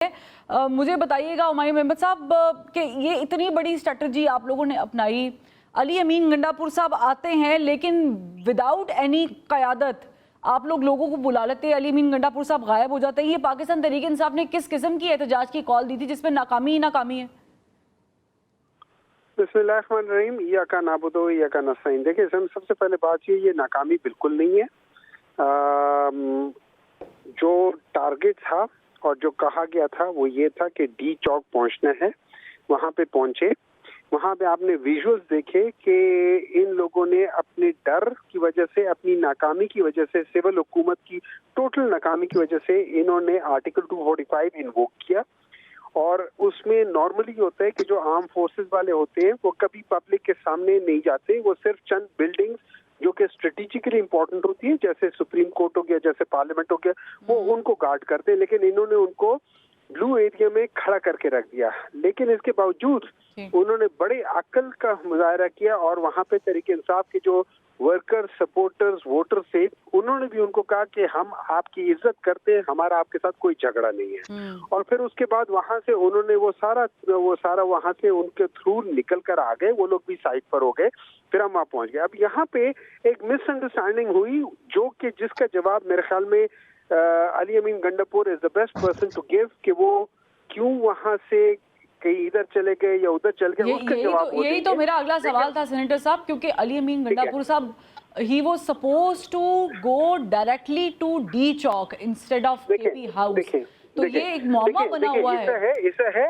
मुझे बताइएगा हुमायूं अहमद साहब कि ये इतनी बड़ी स्ट्रेटजी आप लोगों ने अपनाई। अली अमीन गंडापुर साहब आते हैं लेकिन विदाउट एनी क़यादत आप लोगों को बुला लेते हैं, अली अमीन गंडापुर साहब गायब हो जाते हैं। ये पाकिस्तान तहरीक इंसाफ ने किस किस्म की एहतजाज की कॉल दी थी जिसमें नाकामी ही नाकामी है? बिस्मिल्लाहिर्रहमानिर्रहीम, इय्याका नअबुदु व इय्याका नस्तईन। देखिए, सबसे पहले बात ये नाकामी बिल्कुल नहीं है। जो टारगेट था और जो कहा गया था वो ये था कि डी चौक पहुंचना है। वहां पे पहुंचे, वहां पे आपने विजुअल्स देखे कि इन लोगों ने अपने डर की वजह से, अपनी नाकामी की वजह से, सिविल हुकूमत की टोटल नाकामी की वजह से इन्होंने आर्टिकल 245 इन्वोक किया। और उसमें नॉर्मली होता है कि जो आर्म फोर्सेस वाले होते हैं वो कभी पब्लिक के सामने नहीं जाते, वो सिर्फ चंद बिल्डिंग्स जो कि स्ट्रेटेजिकली इंपॉर्टेंट होती है, जैसे सुप्रीम कोर्ट हो गया, जैसे पार्लियामेंट हो गया, वो उनको गार्ड करते हैं। लेकिन इन्होंने उनको ब्लू एरिया में खड़ा करके रख दिया। लेकिन इसके बावजूद उन्होंने बड़े अक्ल का मुजाहरा किया और वहां पे तहरीक इंसाफ के जो वर्कर, सपोर्टर्स, वोटर्स थे, उन्होंने भी उनको कहा कि हम आपकी इज्जत करते हैं, हमारा आपके साथ कोई झगड़ा नहीं है। और फिर उसके बाद वहां से उन्होंने वो सारा वहां से उनके थ्रू निकल कर आ गए, वो लोग भी साइड पर हो गए, फिर हम वहां पहुंच गए। अब यहाँ पे एक मिसअंडरस्टैंडिंग हुई जो कि जिसका जवाब मेरे ख्याल में Ali Amin Gandapur is the best person to give, कि वो क्यों वहां से कहीं इधर चले गए या उधर चले गए, उसका जवाब यही तो मेरा अगला सवाल था सेनेटर साहब, क्योंकि अली अमीन गंडापुर साहब he was supposed to go directly to D Chowk instead of KP house. तो ये एक मौका बना हुआ है। ऐसा है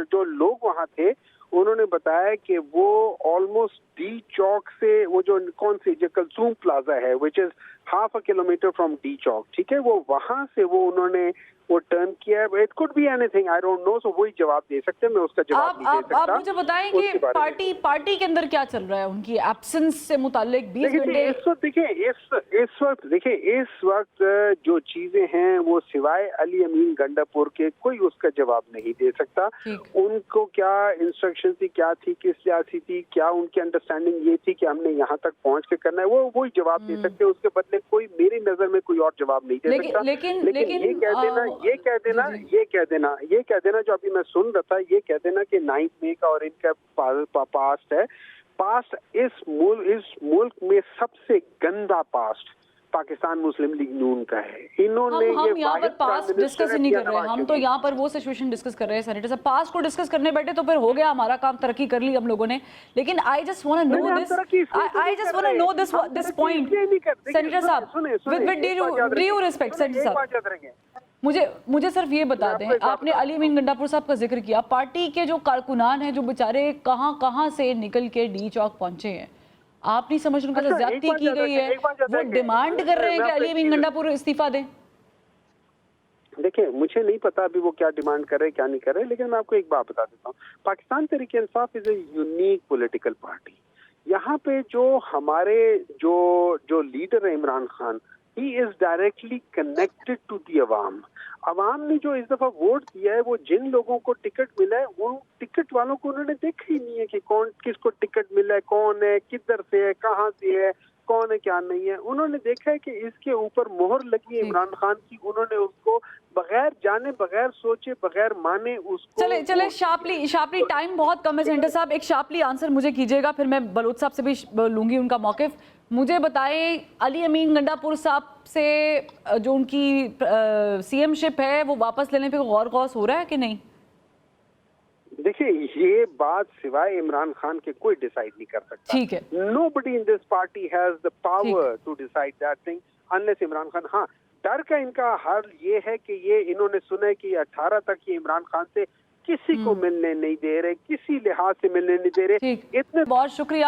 जो लोग वहाँ थे उन्होंने बताया कि वो ऑलमोस्ट डी चौक से, वो जो कौन सी जो कलसूम प्लाजा है which is half a kilometre from D Chowk, ठीक है, वो वहां से वो उन्होंने वो टर्न किया है। It could be anything, I don't know, so वही जवाब दे सकते हैं, मैं उसका जवाब नहीं दे सकता। आप मुझे बताएं कि पार्टी के अंदर क्या चल रहा है, उनकी एब्सेंस से मुताल्लिक 20 घंटे इस वक्त जो चीजें हैं वो सिवाय अली अमीन गंडापुर के कोई उसका जवाब नहीं दे सकता। उनको क्या इंस्ट्रक्शन थी, क्या थी, किस लिहाज थी, क्या उनकी अंडरस्टैंडिंग ये थी कि हमने यहाँ तक पहुंच के करना है, वो वही जवाब दे सकते हैं। उसके बदले कोई मेरी नजर में कोई और जवाब नहीं दे सकता। लेकिन ये कह देना जो अभी मैं सुन रहा था, ये कह देना कि 9 मई का और इनका पास्ट है। पास्ट इस मुल्क में सबसे गंदा पास्ट पाकिस्तान मुस्लिम लीग नून का है। इन्होंने हम यहाँ पर पास्ट डिस्कस नहीं कर रहे हैं, हम तो यहाँ पर वो सिचुएशन डिस्कस कर रहे हैं। सेनेटर साहब, पास्ट को डिस्कस करने बैठे तो फिर हो गया, हमारा काम, तरक्की कर ली हम लोगों ने। लेकिन I just want to know this point senator साहब, विद ड्यू रिस्पेक्ट सेनेटर साहब, मुझे सिर्फ ये बता दें, आपने अली अमीन गंडापुर साहब का जिक्र किया, पार्टी के जो कारकुनान हैं जो बेचारे कहां से निकल के डी चौक पहुंचे हैं, आप नहीं समझ उनके साथ ज्यादती की गई है, वो डिमांड कर रहे हैं कि अली अमीन गंडापुर इस्तीफा दें। देखिए, मुझे नहीं पता अभी वो क्या डिमांड कर रहे हैं, क्या नहीं कर रहे, लेकिन मैं आपको एक बात बता देता हूँ। Pakistan Tehreek Insaf is a unique political party. यहाँ पे जो हमारे जो लीडर है Imran Khan, he is directly connected to the अवाम। अवाम ने जो इस दफा वोट दिया है, वो जिन लोगों को टिकट मिला है, उन टिकट वालों को उन्होंने देखा ही नहीं है कि कौन किसको टिकट मिला है, कौन है, किधर से है, कहाँ से है, कौन है, क्या नहीं है। उन्होंने देखा है कि इसके ऊपर मोहर लगी है इमरान खान की, उन्होंने उसको बगैर जाने, बगैर सोचे, बगैर माने उसको। चले शार्पली टाइम बहुत कम है सेनेटर साहब, एक शार्पली आंसर मुझे कीजिएगा, फिर मैं बलोच साहब से भी लूंगी उनका मौकिफ। मुझे बताएं, अली अमीन गंडापुर साहब से जो उनकी सीएम शिप है वो वापस लेने पे गौर गौस हो रहा है कि नहीं? देखिए, ये बात सिवाय इमरान खान के कोई डिसाइड नहीं कर सकता। ठीक है, nobody in this party has the power to decide that thing unless Imran Khan. हाँ, डर का इनका हल ये है कि ये इन्होंने सुना है कि 18 तक ये इमरान खान से किसी को मिलने नहीं दे रहे, किसी लिहाज से मिलने नहीं दे रहे। इतने बहुत शुक्रिया।